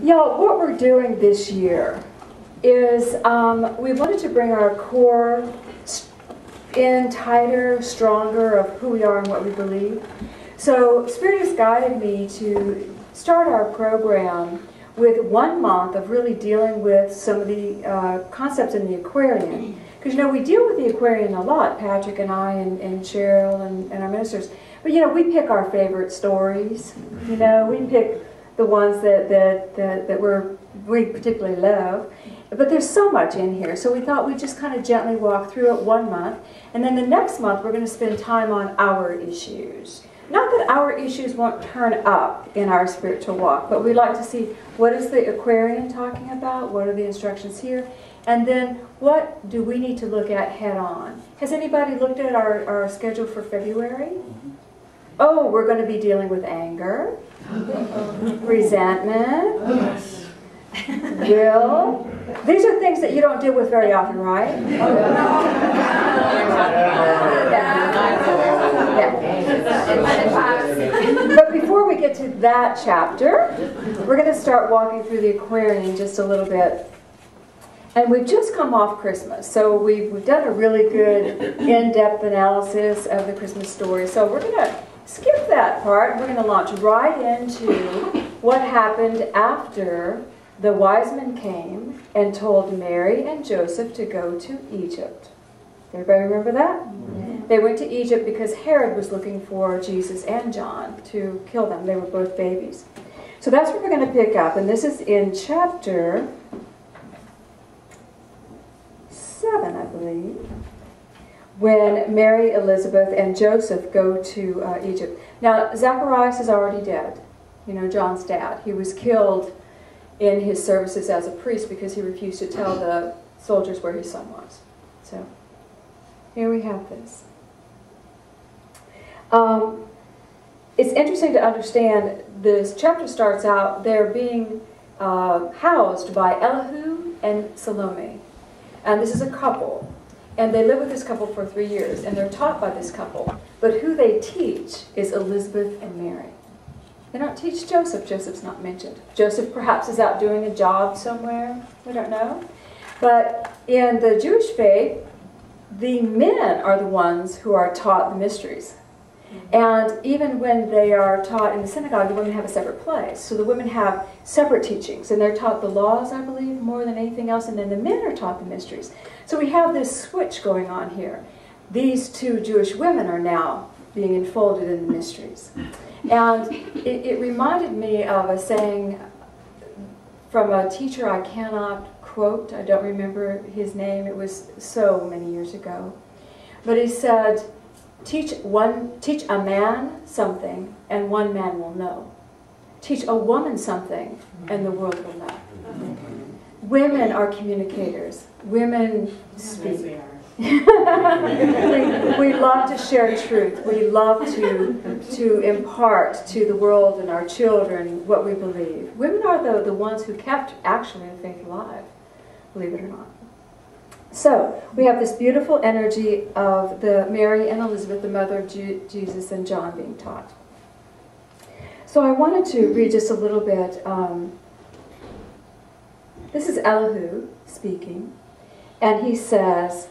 Yeah, what we're doing this year is we wanted to bring our core in tighter, stronger of who we are and what we believe. So Spirit has guided me to start our program with 1 month of really dealing with some of the concepts in the Aquarian. Because, you know, we deal with the Aquarian a lot, Patrick and I and Cheryl and our ministers. But, you know, we pick our favorite stories. You know, we pick the ones that we particularly love. But there's so much in here. So we thought we'd just kind of gently walk through it 1 month. And then the next month, we're going to spend time on our issues. Not that our issues won't turn up in our spiritual walk, but we'd like to see what is the Aquarian talking about, what are the instructions here, and then what do we need to look at head on. Has anybody looked at our schedule for February? Oh, we're going to be dealing with anger, resentment, guilt. These are things that you don't deal with very often, right? But before we get to that chapter, we're going to start walking through the Aquarian just a little bit. And we've just come off Christmas, so we've done a really good in-depth analysis of the Christmas story. So we're going to skip that part. We're going to launch right into what happened after the wise men came and told Mary and Joseph to go to Egypt. Everybody remember that? Mm-hmm. They went to Egypt because Herod was looking for Jesus and John to kill them. They were both babies. So that's where we're going to pick up. And this is in chapter 7, I believe, when Mary, Elizabeth, and Joseph go to Egypt. Now, Zacharias is already dead. You know, John's dad. He was killed in his services as a priest because he refused to tell the soldiers where his son was. So here we have this. It's interesting to understand this chapter starts out, they're being housed by Elihu and Salome. And this is a couple. And they live with this couple for 3 years. And they're taught by this couple. But who they teach is Elizabeth and Mary. They don't teach Joseph. Joseph's not mentioned. Joseph perhaps is out doing a job somewhere. We don't know. But in the Jewish faith, the men are the ones who are taught the mysteries. And even when they are taught in the synagogue, the women have a separate place. So the women have separate teachings. And they're taught the laws, I believe, more than anything else. And then the men are taught the mysteries. So we have this switch going on here. These two Jewish women are now being enfolded in the mysteries. And it reminded me of a saying from a teacher I cannot quote. I don't remember his name. It was so many years ago. But he said, teach a man something, and one man will know. Teach a woman something, and the world will know. Women are communicators. Women speak. we love to share truth. We love to impart to the world and our children what we believe. Women are the ones who kept actually the faith alive, believe it or not. So we have this beautiful energy of the Mary and Elizabeth, the mother of Jesus and John, being taught. So I wanted to read just a little bit. This is Elihu speaking, and he says,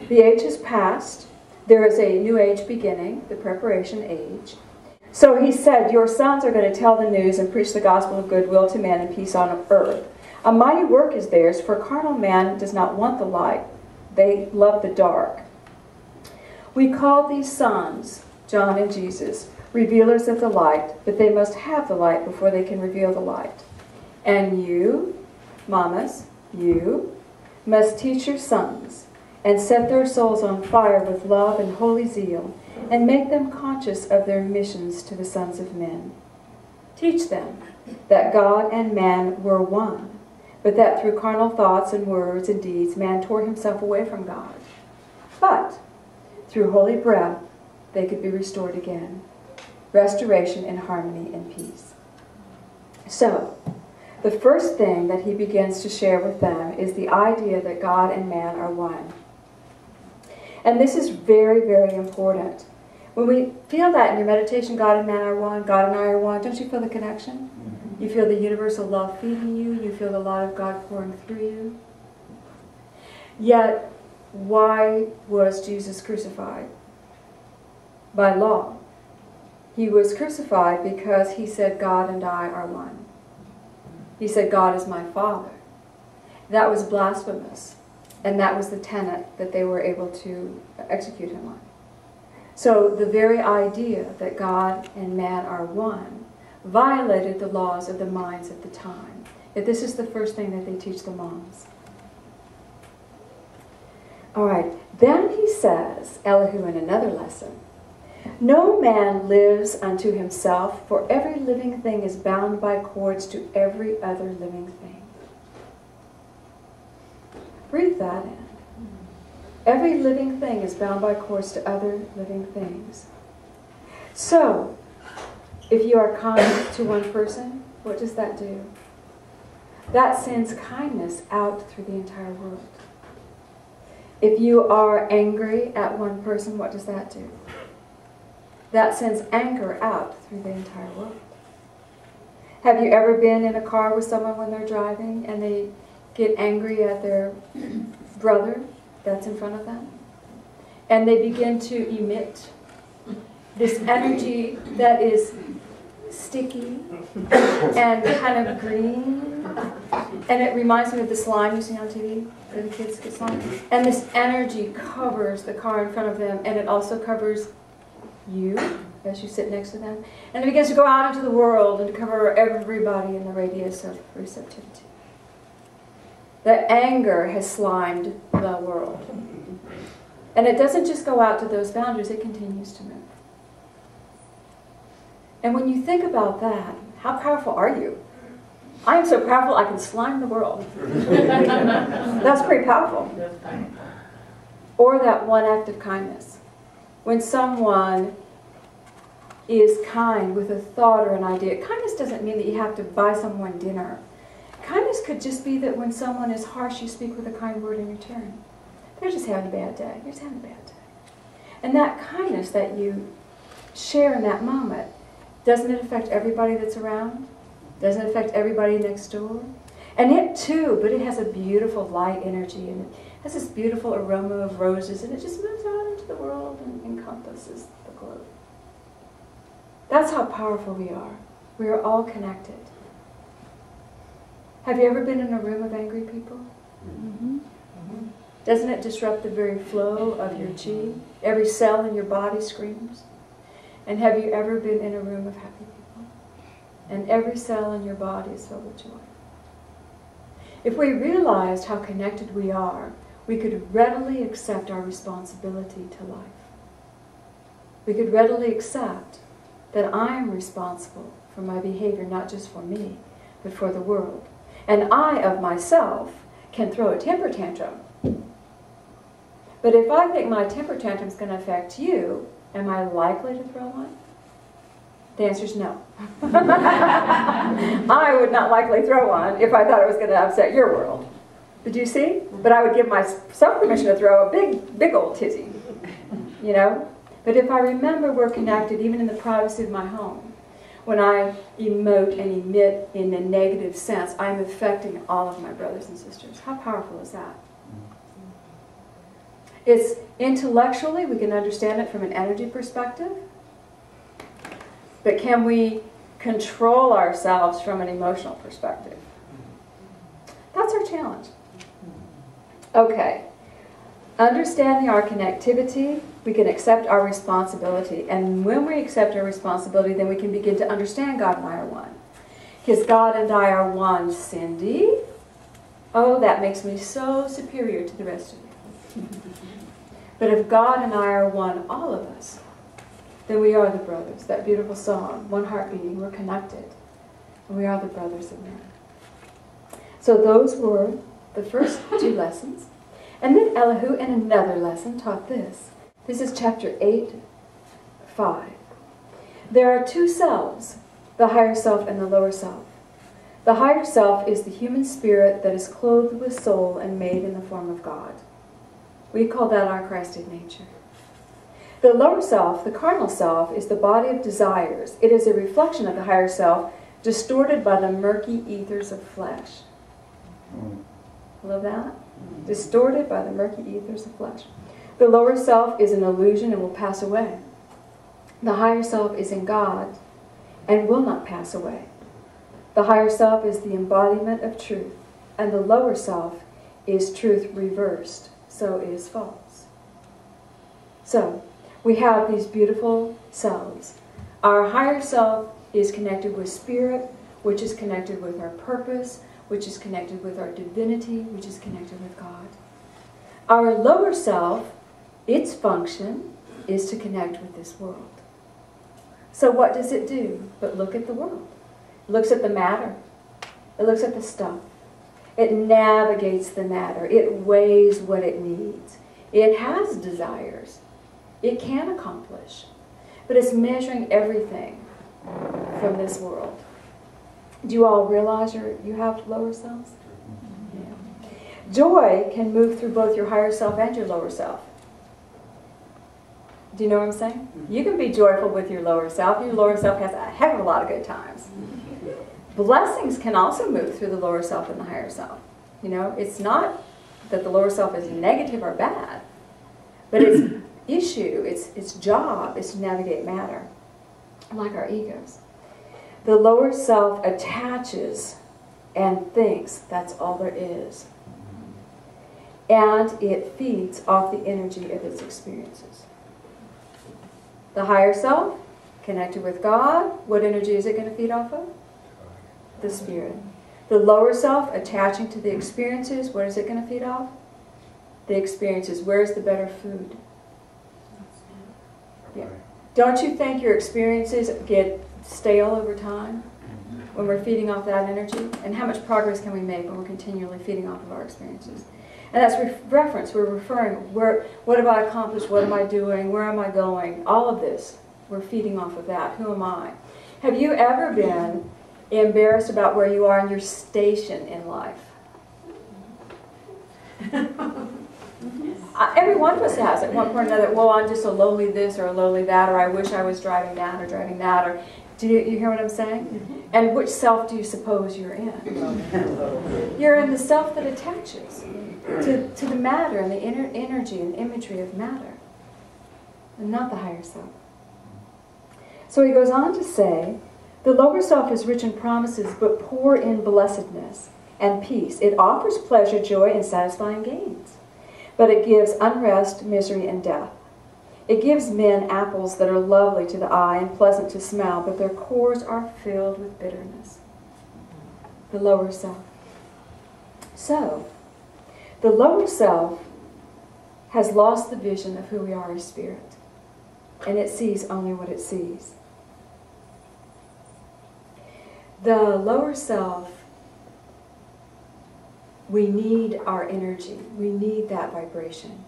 "The age has passed. There is a new age beginning, the preparation age. So he said, your sons are going to tell the news and preach the gospel of goodwill to men and peace on earth. A mighty work is theirs, for carnal man does not want the light. They love the dark. We call these sons, John and Jesus, revealers of the light, but they must have the light before they can reveal the light. And you, mamas, you must teach your sons and set their souls on fire with love and holy zeal, and make them conscious of their missions to the sons of men. Teach them that God and man were one, but that through carnal thoughts and words and deeds man tore himself away from God. But through holy breath they could be restored again. Restoration in harmony and peace." So, the first thing that he begins to share with them is the idea that God and man are one. And this is very, very important. When we feel that in your meditation, God and man are one, God and I are one, don't you feel the connection? You feel the universal love feeding you. You feel the light of God pouring through you. Yet, why was Jesus crucified? By law. He was crucified because he said, God and I are one. He said, God is my Father. That was blasphemous. And that was the tenet that they were able to execute him on. So the very idea that God and man are one violated the laws of the minds at the time. Yet this is the first thing that they teach the moms. All right, then he says, Elihu in another lesson, no man lives unto himself, for every living thing is bound by cords to every other living thing. Breathe that in. Every living thing is bound by cords to other living things. So, if you are kind to one person, what does that do? That sends kindness out through the entire world. If you are angry at one person, what does that do? That sends anger out through the entire world. Have you ever been in a car with someone when they're driving and they get angry at their brother that's in front of them? And they begin to emit this energy that is sticky and kind of green. And it reminds me of the slime you see on TV, where the kids get slime. And this energy covers the car in front of them, and it also covers you as you sit next to them. And it begins to go out into the world and to cover everybody in the radius of receptivity. The anger has slimed the world. And it doesn't just go out to those boundaries, it continues to move. And when you think about that, how powerful are you? I am so powerful I can slime the world. That's pretty powerful. Or that one act of kindness. When someone is kind with a thought or an idea, kindness doesn't mean that you have to buy someone dinner. Kindness could just be that when someone is harsh, you speak with a kind word in return. They're just having a bad day. You're just having a bad day. And that kindness that you share in that moment, doesn't it affect everybody that's around? Doesn't it affect everybody next door? And it too, but it has a beautiful light energy, and it has this beautiful aroma of roses, and it just moves out into the world and encompasses the globe. That's how powerful we are. We are all connected. Have you ever been in a room of angry people? Mm-hmm. Mm-hmm. Doesn't it disrupt the very flow of your chi? Every cell in your body screams. And have you ever been in a room of happy people? And every cell in your body is filled with joy. If we realized how connected we are, we could readily accept our responsibility to life. We could readily accept that I am responsible for my behavior, not just for me, but for the world. And I, of myself, can throw a temper tantrum. But if I think my temper tantrum is going to affect you, am I likely to throw one? The answer is no. I would not likely throw one if I thought it was going to upset your world. Did you see? But I would give myself permission to throw a big old tizzy. You know? But if I remember we're connected, even in the privacy of my home, when I emote and emit in a negative sense, I'm affecting all of my brothers and sisters. How powerful is that? It's intellectually, we can understand it from an energy perspective. But can we control ourselves from an emotional perspective? That's our challenge. Okay. Understanding our connectivity, we can accept our responsibility. And when we accept our responsibility, then we can begin to understand God and I are one. Because God and I are one, Cindy. Oh, that makes me so superior to the rest of you. But if God and I are one, all of us, then we are the brothers. That beautiful song, one heart beating, we're connected. And we are the brothers of men. So those were the first two lessons. And then Elihu, in another lesson, taught this. This is chapter 8:5. There are two selves, the higher self and the lower self. The higher self is the human spirit that is clothed with soul and made in the form of God. We call that our Christed nature. The lower self, the carnal self, is the body of desires. It is a reflection of the higher self, distorted by the murky ethers of flesh. Love that? Distorted by the murky ethers of flesh. The lower self is an illusion and will pass away. The higher self is in God and will not pass away. The higher self is the embodiment of truth, and the lower self is truth reversed, so is false. So, we have these beautiful selves. Our higher self is connected with spirit, which is connected with our purpose, which is connected with our divinity, which is connected with God. Our lower self, its function is to connect with this world. So what does it do but look at the world? It looks at the matter. It looks at the stuff. It navigates the matter. It weighs what it needs. It has desires. It can accomplish. But it's measuring everything from this world. Do you all realize you have lower selves? Yeah. Joy can move through both your higher self and your lower self. Do you know what I'm saying? You can be joyful with your lower self. Your lower self has a heck of a lot of good times. Blessings can also move through the lower self and the higher self. You know, it's not that the lower self is negative or bad, but its issue, its job is to navigate matter, like our egos. The lower self attaches and thinks that's all there is. And it feeds off the energy of its experiences. The higher self, connected with God, what energy is it going to feed off of? The spirit. The lower self, attaching to the experiences, what is it going to feed off? The experiences. Where's the better food? Yeah. Don't you think your experiences get stale over time when we're feeding off that energy? And how much progress can we make when we're continually feeding off of our experiences? And that's reference. We're referring, what have I accomplished? What am I doing? Where am I going? All of this, we're feeding off of that. Who am I? Have you ever been embarrassed about where you are in your station in life? Every one of us has at one point or another. Well, I'm just a lowly this or a lowly that, or I wish I was driving that or driving that. Or do you hear what I'm saying? And which self do you suppose you're in? You're in the self that attaches to the matter and the inner energy and imagery of matter, and not the higher self. So he goes on to say, the lower self is rich in promises, but poor in blessedness and peace. It offers pleasure, joy, and satisfying gains, but it gives unrest, misery, and death. It gives men apples that are lovely to the eye and pleasant to smell, but their cores are filled with bitterness. The lower self. So, the lower self has lost the vision of who we are as spirit, and it sees only what it sees. The lower self, we need our energy. We need that vibration.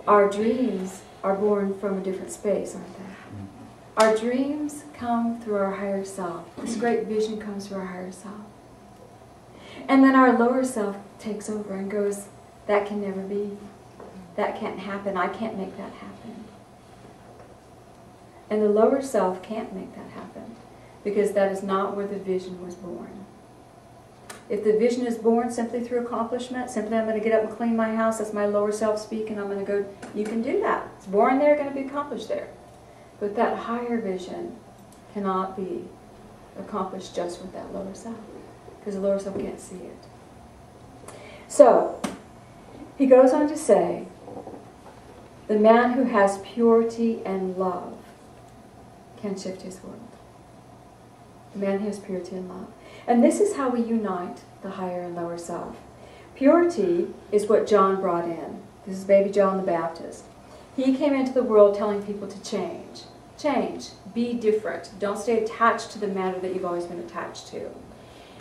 Our dreams are born from a different space, aren't they? Our dreams come through our higher self. This great vision comes through our higher self. And then our lower self takes over and goes, that can never be. That can't happen. I can't make that happen. And the lower self can't make that happen, because that is not where the vision was born. If the vision is born simply through accomplishment, simply I'm going to get up and clean my house, that's my lower self speaking, I'm going to go, you can do that. It's born there, going to be accomplished there. But that higher vision cannot be accomplished just with that lower self, because the lower self can't see it. So, he goes on to say, the man who has purity and love can shift his world. The man who has purity and love. And this is how we unite the higher and lower self. Purity is what John brought in. This is baby John the Baptist. He came into the world telling people to change. Change. Be different. Don't stay attached to the matter that you've always been attached to.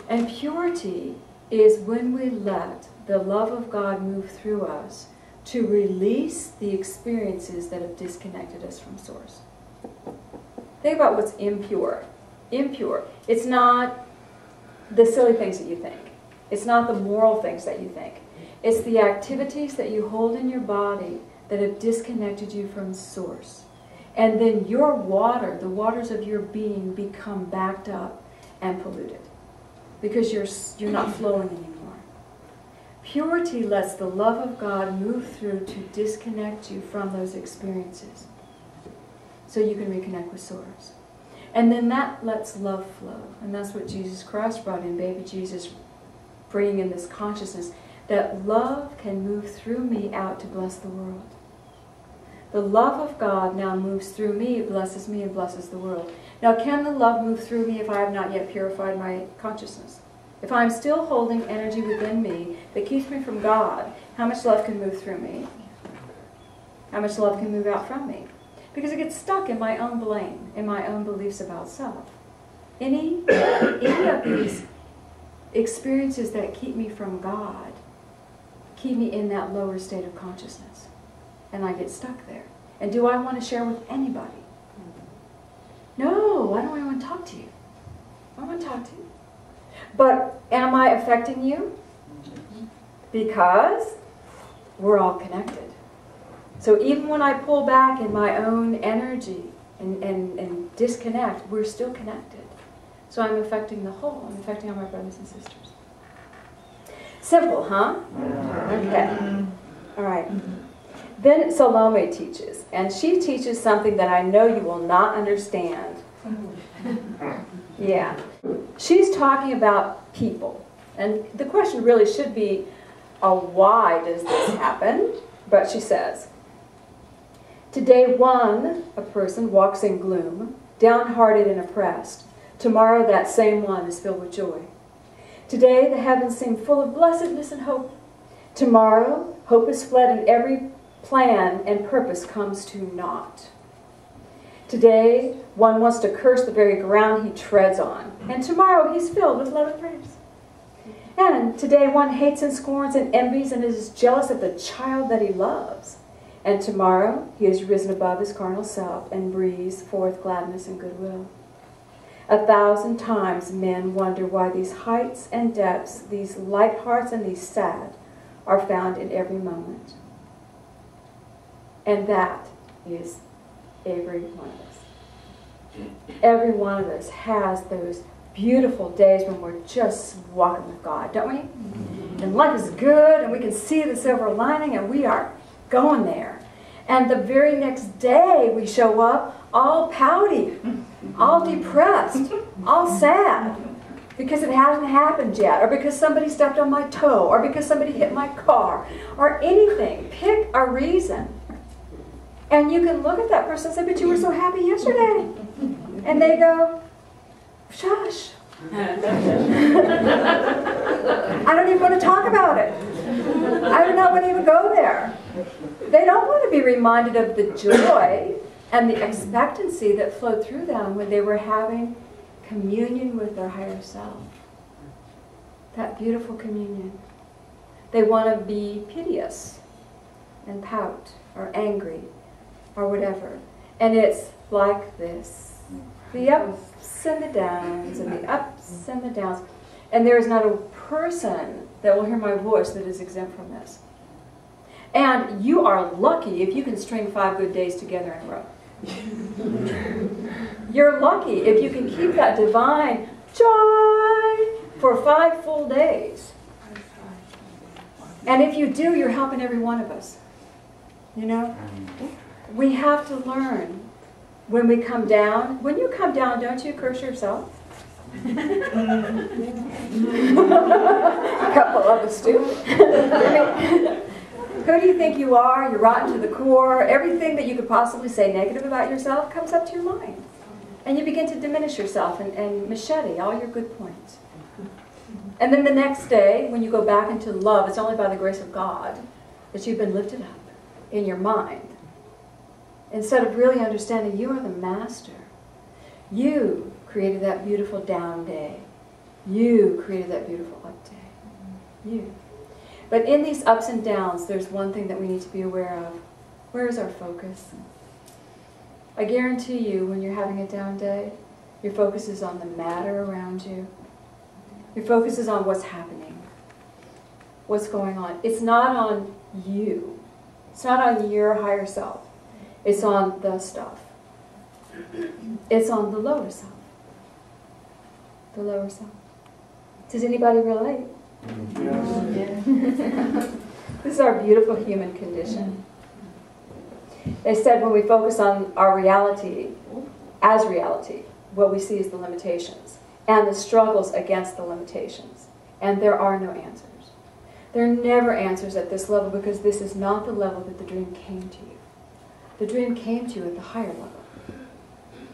And purity is when we let the love of God move through us to release the experiences that have disconnected us from Source. Think about what's impure. Impure. It's not the silly things that you think. It's not the moral things that you think. It's the activities that you hold in your body that have disconnected you from Source. And then your water, the waters of your being, become backed up and polluted because you're not flowing anymore. Purity lets the love of God move through to disconnect you from those experiences so you can reconnect with Source. And then that lets love flow. And that's what Jesus Christ brought in, baby Jesus, bringing in this consciousness that love can move through me out to bless the world. The love of God now moves through me, it blesses me, and blesses the world. Now, can the love move through me if I have not yet purified my consciousness? If I'm still holding energy within me that keeps me from God, how much love can move through me? How much love can move out from me? Because it gets stuck in my own blame, in my own beliefs about self. Any of these experiences that keep me from God keep me in that lower state of consciousness. And I get stuck there. And do I want to share with anybody? No, I don't want to talk to you. I don't want to talk to you. But am I affecting you? Because we're all connected. So even when I pull back in my own energy and disconnect, we're still connected. So I'm affecting the whole. I'm affecting all my brothers and sisters. Simple, huh? Okay. All right. Then Salome teaches, and she teaches something that I know you will not understand. Yeah. She's talking about people. And the question really should be, why does this happen? But she says, today a person walks in gloom, downhearted and oppressed. Tomorrow that same one is filled with joy. Today the heavens seem full of blessedness and hope. Tomorrow, hope is fled and every plan and purpose comes to naught. Today, one wants to curse the very ground he treads on, and tomorrow he's filled with love and praise. And today one hates and scorns and envies and is jealous of the child that he loves. And tomorrow he has risen above his carnal self and breathes forth gladness and goodwill. 1,000 times men wonder why these heights and depths, these light hearts and these sad, are found in every moment. And that is every one of us. Every one of us has those beautiful days when we're just walking with God, don't we? And life is good, and we can see the silver lining, and we are going there. And the very next day we show up all pouty, all depressed, all sad, because it hasn't happened yet, or because somebody stepped on my toe, or because somebody hit my car, or anything. Pick a reason. And you can look at that person and say, but you were so happy yesterday. And they go, shush. I don't even want to talk about it. I do not want to even go there. They don't want to be reminded of the joy and the expectancy that flowed through them when they were having communion with their higher self. That beautiful communion. They want to be piteous and pout or angry or whatever. And it's like this. The ups and the downs and the ups and the downs. And there is not a person that will hear my voice that is exempt from this. And you are lucky if you can string 5 good days together in a row. You're lucky if you can keep that divine joy for 5 full days. And if you do, you're helping every one of us. You know? We have to learn when we come down. When you come down, don't you curse yourself? A couple of us do. Who do you think you are? You're rotten to the core. Everything that you could possibly say negative about yourself comes up to your mind. And you begin to diminish yourself and machete all your good points. And then the next day, when you go back into love, it's only by the grace of God that you've been lifted up in your mind. Instead of really understanding you are the master. You created that beautiful down day. You created that beautiful up day. You. But in these ups and downs, there's one thing that we need to be aware of. Where is our focus? I guarantee you, when you're having a down day, your focus is on the matter around you. Your focus is on what's happening. What's going on. It's not on you. It's not on your higher self. It's on the stuff. It's on the lower self. The lower self. Does anybody relate? Yes. Yeah. This is our beautiful human condition. They said when we focus on our reality as reality, what we see is the limitations and the struggles against the limitations. And there are no answers. There are never answers at this level because this is not the level that the dream came to you. The dream came to you at the higher level.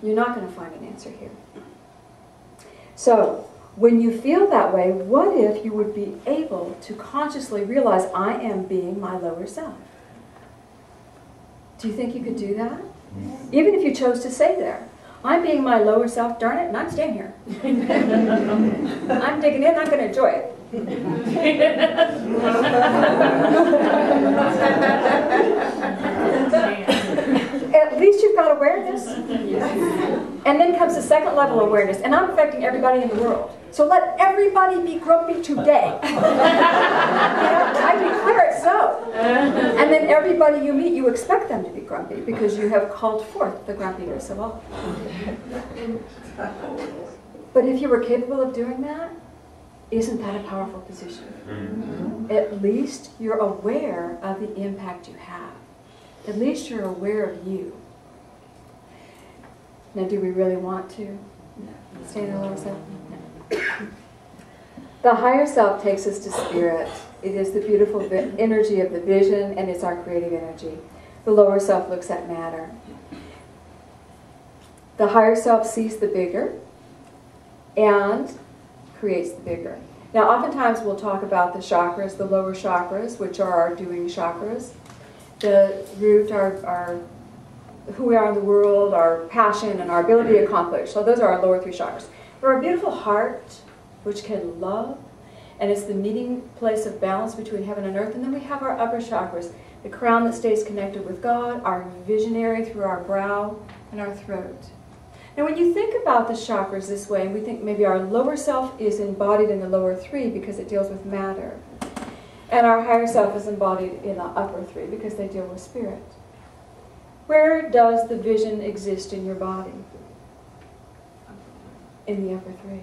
You're not going to find an answer here. So, when you feel that way, what if you would be able to consciously realize, I am being my lower self? Do you think you could do that? Even if you chose to say there, I'm being my lower self, darn it, and I'm staying here. I'm digging in, I'm going to enjoy it. At least you've got awareness. And then comes the second level of awareness, and I'm affecting everybody in the world. So let everybody be grumpy today. I declare it so. And then everybody you meet, you expect them to be grumpy because you have called forth the grumpiness of all. But if you were capable of doing that, isn't that a powerful position? At least you're aware of the impact you have. At least you're aware of you. Now, do we really want to stay in the lower self? No. The higher self takes us to spirit. It is the beautiful energy of the vision, and it's our creative energy. The lower self looks at matter. The higher self sees the bigger and creates the bigger. Now, oftentimes we'll talk about the chakras, the lower chakras, which are our doing chakras. The root, our who we are in the world, our passion, and our ability to accomplish. So those are our lower three chakras. We're a beautiful heart, which can love, and it's the meeting place of balance between heaven and earth. And then we have our upper chakras, the crown that stays connected with God, our visionary through our brow, and our throat. Now when you think about the chakras this way, and we think maybe our lower self is embodied in the lower three because it deals with matter, and our higher self is embodied in the upper three because they deal with spirit. Where does the vision exist in your body? In the upper three.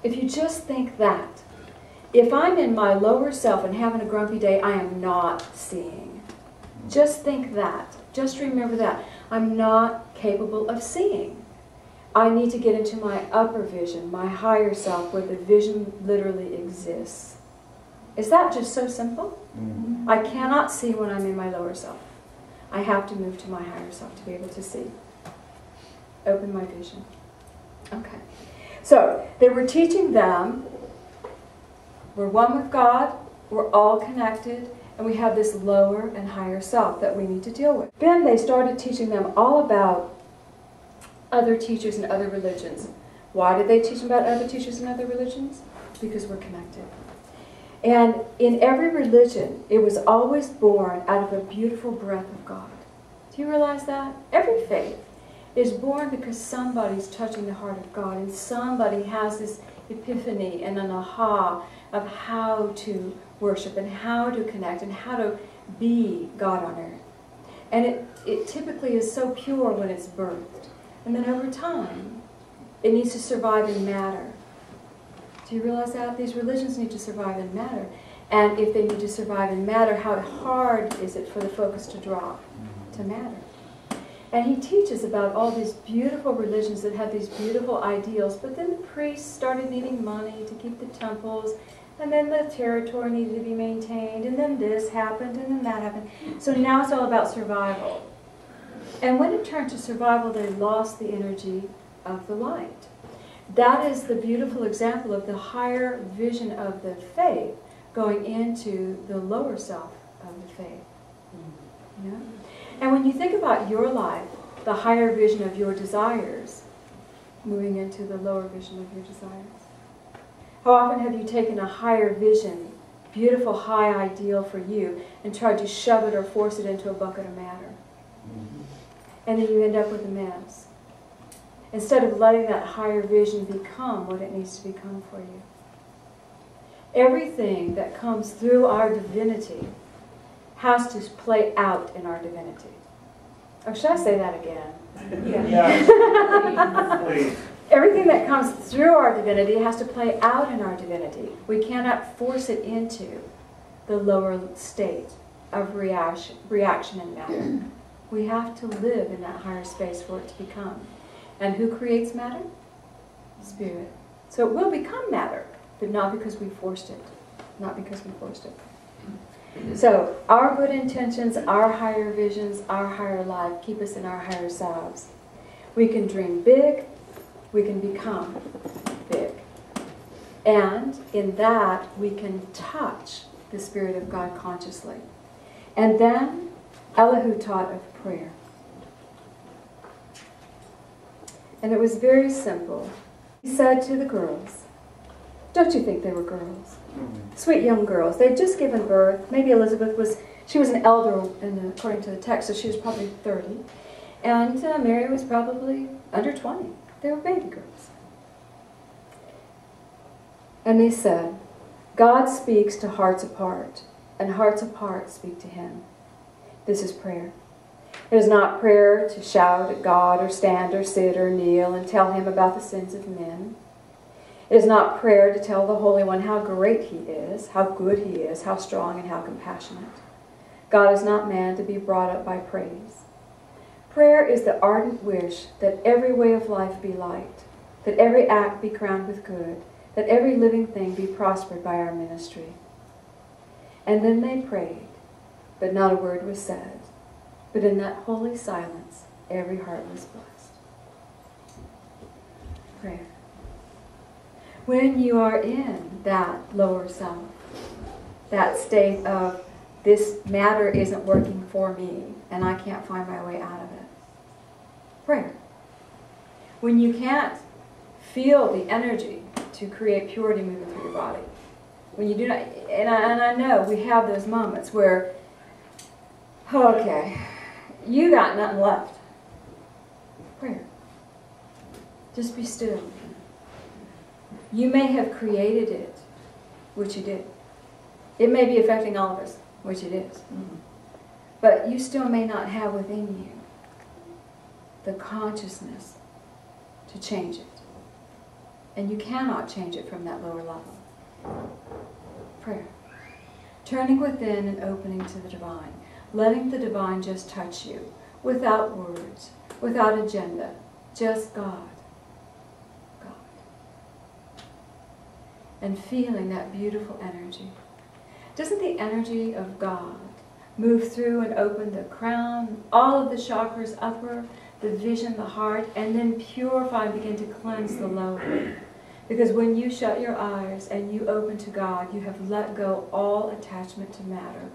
If you just think that, if I'm in my lower self and having a grumpy day, I am not seeing. Just think that. Just remember that. I'm not capable of seeing. I need to get into my upper vision, my higher self, where the vision literally exists. Is that just so simple? I cannot see when I'm in my lower self. I have to move to my higher self to be able to see. Open my vision. Okay. So, they were teaching them, we're one with God, we're all connected, and we have this lower and higher self that we need to deal with. Then they started teaching them all about other teachers and other religions. Why did they teach them about other teachers and other religions? Because we're connected. And in every religion, it was always born out of a beautiful breath of God. Do you realize that? Every faith is born because somebody's touching the heart of God, and somebody has this epiphany and an aha of how to worship and how to connect and how to be God on earth. And it typically is so pure when it's birthed. And then over time, it needs to survive in matter. Do you realize that? These religions need to survive in matter. And if they need to survive in matter, how hard is it for the focus to drop to matter? And he teaches about all these beautiful religions that have these beautiful ideals, but then the priests started needing money to keep the temples, and then the territory needed to be maintained, and then this happened, and then that happened. So now it's all about survival. And when it turned to survival, they lost the energy of the light. That is the beautiful example of the higher vision of the faith going into the lower self of the faith. You know? And when you think about your life, the higher vision of your desires, moving into the lower vision of your desires. How often have you taken a higher vision, beautiful high ideal for you, and tried to shove it or force it into a bucket of matter? And then you end up with a mess. Instead of letting that higher vision become what it needs to become for you. Everything that comes through our divinity has to play out in our divinity. Or should I say that again? Yeah. Please. Everything that comes through our divinity has to play out in our divinity. We cannot force it into the lower state of reaction and matter. We have to live in that higher space for it to become. And who creates matter? Spirit. So it will become matter, but not because we forced it. Not because we forced it. So our good intentions, our higher visions, our higher life keep us in our higher selves. We can dream big, we can become big. And in that, we can touch the Spirit of God consciously. And then, Elihu taught of prayer. And it was very simple. He said to the girls, don't you think they were girls? Sweet young girls. They'd just given birth. Maybe Elizabeth was, she was an elder according to the text, so she was probably 30. And Mary was probably under 20. They were baby girls. And they said, God speaks to hearts apart, and hearts apart speak to Him. This is prayer. It is not prayer to shout at God or stand or sit or kneel and tell Him about the sins of men. It is not prayer to tell the Holy One how great He is, how good He is, how strong and how compassionate. God is not man to be brought up by praise. Prayer is the ardent wish that every way of life be liked, that every act be crowned with good, that every living thing be prospered by our ministry. And then they prayed, but not a word was said. But in that holy silence, every heart was blessed. Prayer. When you are in that lower self, that state of this matter isn't working for me and I can't find my way out of it. Prayer. When you can't feel the energy to create purity moving through your body. When you do not, and I know we have those moments where, okay, you got nothing left. Prayer. Just be still. You may have created it, which you did. It may be affecting all of us, which it is. But you still may not have within you the consciousness to change it. And you cannot change it from that lower level. Prayer. Turning within and opening to the divine. Letting the divine just touch you. Without words. Without agenda. Just God. God. And feeling that beautiful energy. Doesn't the energy of God move through and open the crown, all of the chakras upward, the vision, the heart, and then purify and begin to cleanse the lower? Because when you shut your eyes and you open to God, you have let go all attachment to matter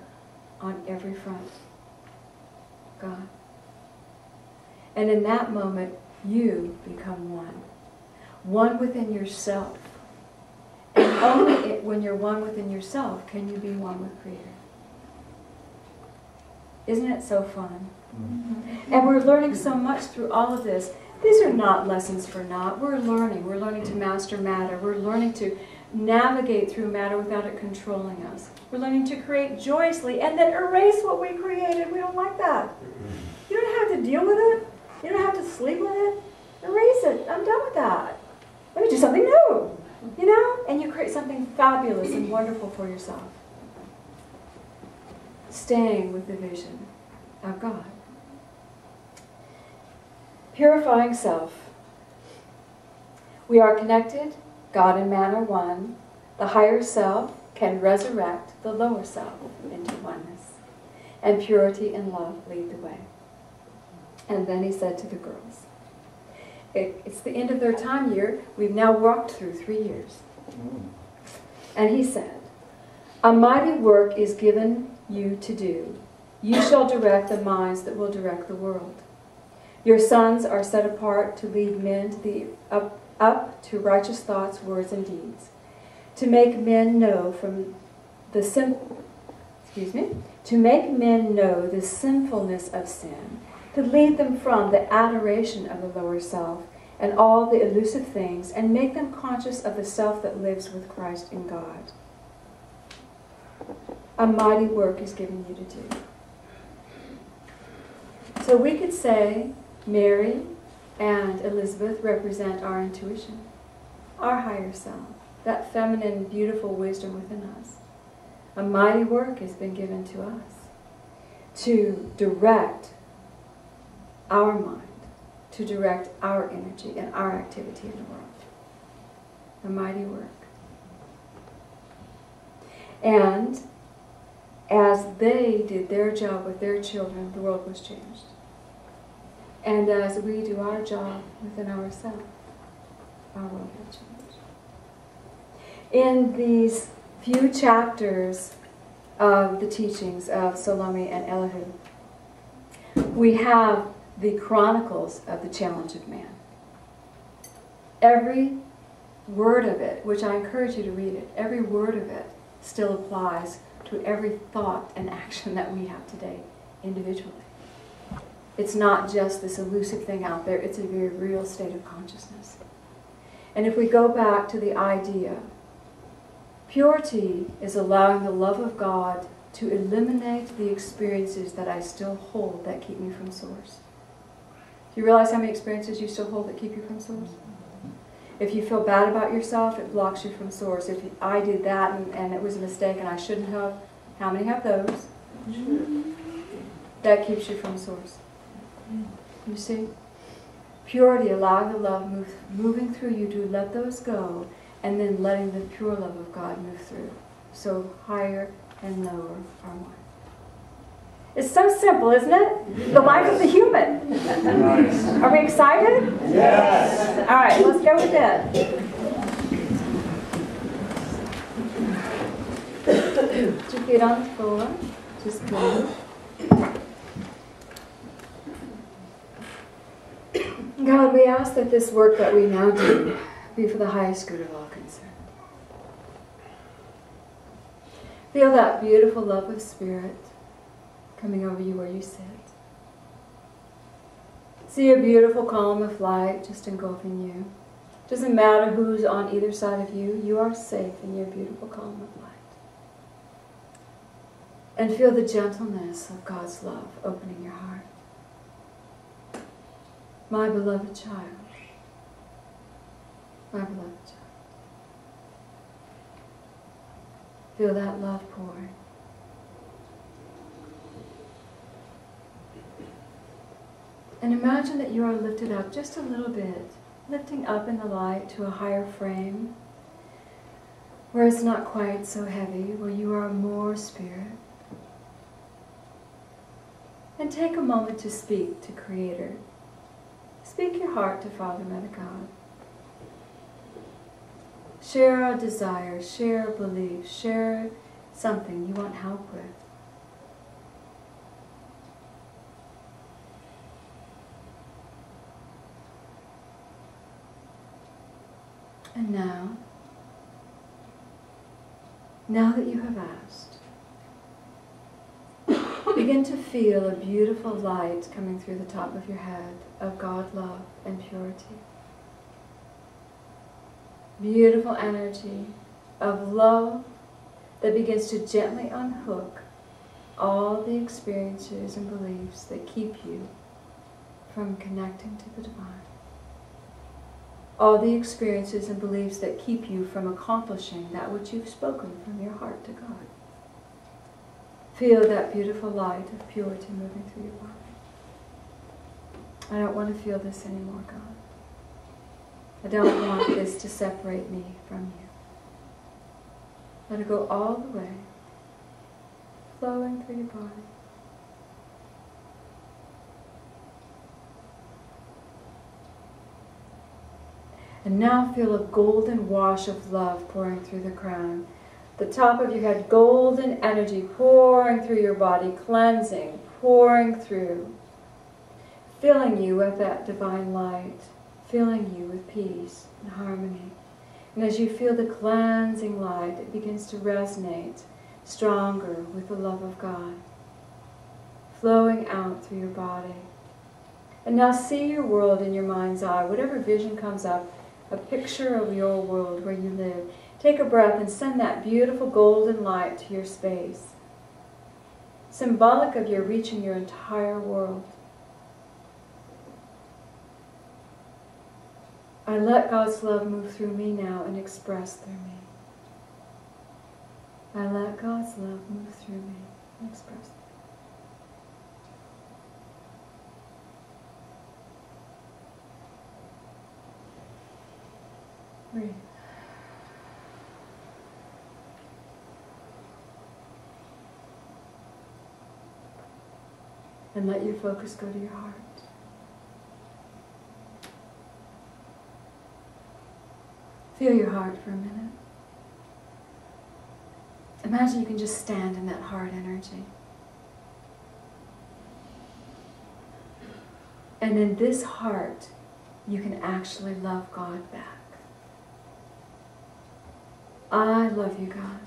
on every front. God. And in that moment, you become one. One within yourself. And only when you're one within yourself can you be one with Creator. Isn't it so fun? Mm-hmm. And we're learning so much through all of this. These are not lessons for naught. We're learning. We're learning to master matter. We're learning to navigate through matter without it controlling us. We're learning to create joyously and then erase what we created. We don't like that. You don't have to deal with it. You don't have to sleep with it. Erase it. I'm done with that. Let me do something new. You know? And you create something fabulous and wonderful for yourself. Staying with the vision of God. Purifying self. We are connected. God and man are one. The higher self can resurrect the lower self into oneness. And purity and love lead the way. And then he said to the girls, it's the end of their time year. We've now walked through 3 years. And he said, a mighty work is given you to do. You shall direct the minds that will direct the world. Your sons are set apart to lead men to the up to righteous thoughts, words, and deeds. To make men know the sinfulness of sin, to lead them from the adoration of the lower self and all the elusive things, and make them conscious of the self that lives with Christ in God. A mighty work is given you to do. So we could say Mary and Elizabeth represent our intuition, our higher self, that feminine, beautiful wisdom within us. A mighty work has been given to us to direct our mind, to direct our energy and our activity in the world. A mighty work. And as they did their job with their children, the world was changed. And as we do our job within ourselves, our world will change. In these few chapters of the teachings of Salome and Elihu, we have the chronicles of the challenge of man. Every word of it, which I encourage you to read it, every word of it still applies to every thought and action that we have today individually. It's not just this elusive thing out there, it's a very real state of consciousness. And if we go back to the idea, purity is allowing the love of God to eliminate the experiences that I still hold that keep me from Source. Do you realize how many experiences you still hold that keep you from Source? If you feel bad about yourself, it blocks you from Source. If I did that and it was a mistake and I shouldn't have, how many have those? That keeps you from Source. You see? Purity, allowing the love moving through you to let those go, and then letting the pure love of God move through. So higher and lower are one. It's so simple, isn't it? The life of the human. Nice. Are we excited? Yes. All right, let's go with that. Put your feet on the floor. Just go. God, we ask that this work that we now do be for the highest good of all concerned. Feel that beautiful love of Spirit coming over you where you sit. See a beautiful column of light just engulfing you. Doesn't matter who's on either side of you, you are safe in your beautiful column of light. And feel the gentleness of God's love opening your heart. My beloved child. My beloved child. Feel that love pouring. And imagine that you are lifted up just a little bit, lifting up in the light to a higher frame, where it's not quite so heavy, where you are more spirit. And take a moment to speak to Creator. Speak your heart to Father, Mother, God. Share a desire, share a belief, share something you want help with. And now that you have asked, begin to feel a beautiful light coming through the top of your head of God, love, and purity. Beautiful energy of love that begins to gently unhook all the experiences and beliefs that keep you from connecting to the divine. All the experiences and beliefs that keep you from accomplishing that which you've spoken from your heart to God. Feel that beautiful light of purity moving through your body. I don't want to feel this anymore, God. I don't want this to separate me from you. Let it go all the way, flowing through your body. And now feel a golden wash of love pouring through the crown. The top of your head, golden energy pouring through your body, cleansing, pouring through, filling you with that divine light, filling you with peace and harmony. And as you feel the cleansing light, it begins to resonate stronger with the love of God, flowing out through your body. And now see your world in your mind's eye, whatever vision comes up, a picture of your world where you live. Take a breath and send that beautiful golden light to your space, symbolic of your reaching your entire world. I let God's love move through me now and express through me. I let God's love move through me and express through me. Breathe. And let your focus go to your heart. Feel your heart for a minute. Imagine you can just stand in that heart energy. And in this heart, you can actually love God back. I love you, God.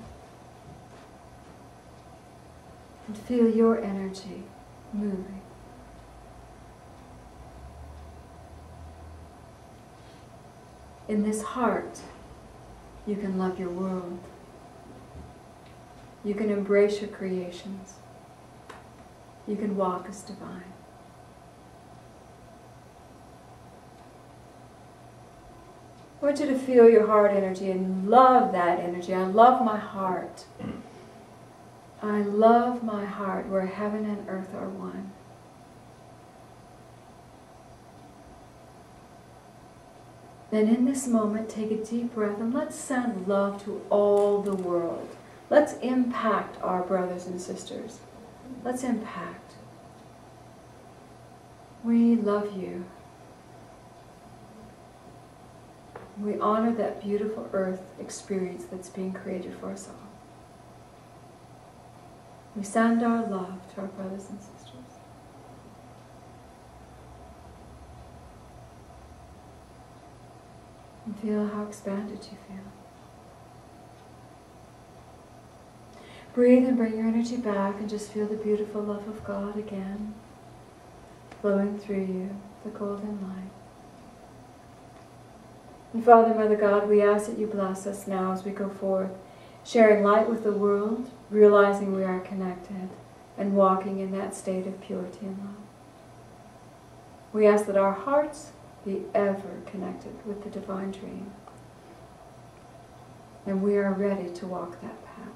And feel your energy moving. In this heart, you can love your world. You can embrace your creations. You can walk as divine. I want you to feel your heart energy and love that energy. I love my heart. I love my heart where heaven and earth are one. Then in this moment, take a deep breath and let's send love to all the world. Let's impact our brothers and sisters. Let's impact. We love you. We honor that beautiful earth experience that's being created for us all. We send our love to our brothers and sisters. And feel how expanded you feel. Breathe and bring your energy back and just feel the beautiful love of God again, flowing through you, the golden light. And Father, Mother God, we ask that you bless us now as we go forth, sharing light with the world, realizing we are connected, and walking in that state of purity and love. We ask that our hearts be ever connected with the divine dream, and we are ready to walk that path.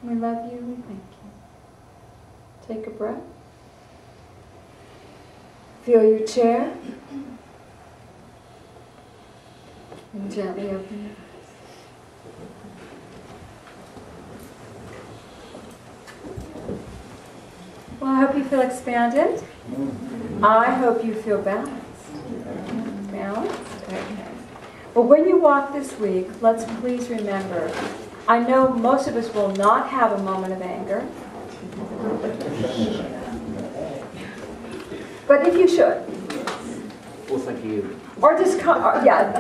We love you, we thank you. Take a breath. Feel your chair. And gently open your eyes. Well, I hope you feel expanded. I hope you feel balanced. Balanced? Okay. Well, when you walk this week, let's please remember, I know most of us will not have a moment of anger. But if you should. Well, thank you. Or discontent.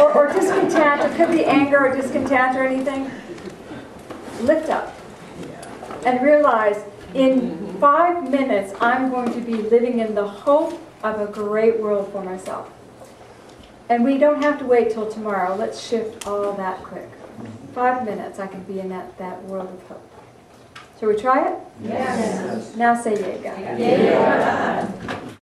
or discontent. It could be anger or discontent or anything. Lift up. And realize in 5 minutes I'm going to be living in the hope of a great world for myself. And we don't have to wait till tomorrow. Let's shift all that quick. 5 minutes I can be in that world of hope. Shall we try it? Yes. Now say yay, God. Yay, God.